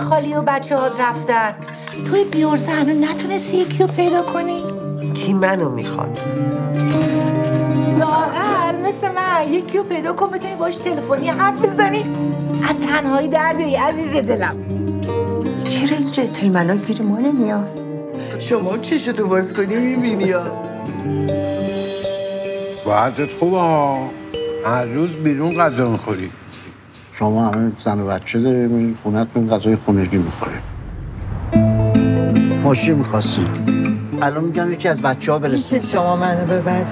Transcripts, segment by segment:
خالی و بچه هات رفتن. توی بیورزه هنو نتونستی یکی رو پیدا کنی؟ کی منو میخواد؟ لاغر مثل من یکی رو پیدا کن بتونی باش تلفنی حرف بزنی، از تنهایی در بیایی عزیز دلم. چرا این جنتلمنا گیر ما نمیاد؟ شما چشتو باز کنی میبینی ها. وضعت خوبه ها، هر روز بیرون غذا میخوری. شما همه زن و بچه داری، میرین خونه‌تون غذای خونگی میخوری. ماشین میخواستی؟ الان میگم یکی از بچه‌ها برسه. میشه شما منو ببری؟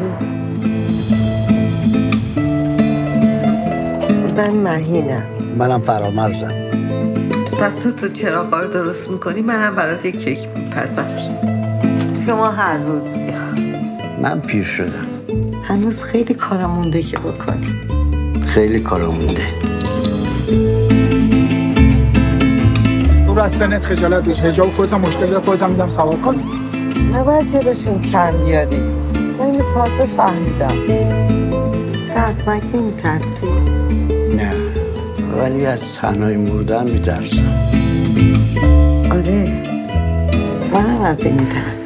من مهینم. منم فرامرزم. پس تو چراغا رو درست میکنی، منم برات یک کیک میپزم. شما هر روز من پیر شدم. هنوز خیلی کارا مونده که بکنی. خیلی کارا مونده. تو از سنت خجالت بیش، حجاب خودت هم مشکل داره، خودت هم میدم سوار کن. نباید جلوشون کم بیاری. من اینو تازه فهمیدم. تو از مرگ نمیترسی؟ نه، ولی از تنهایی مردن میترسم. آره، من هم از این میترسم.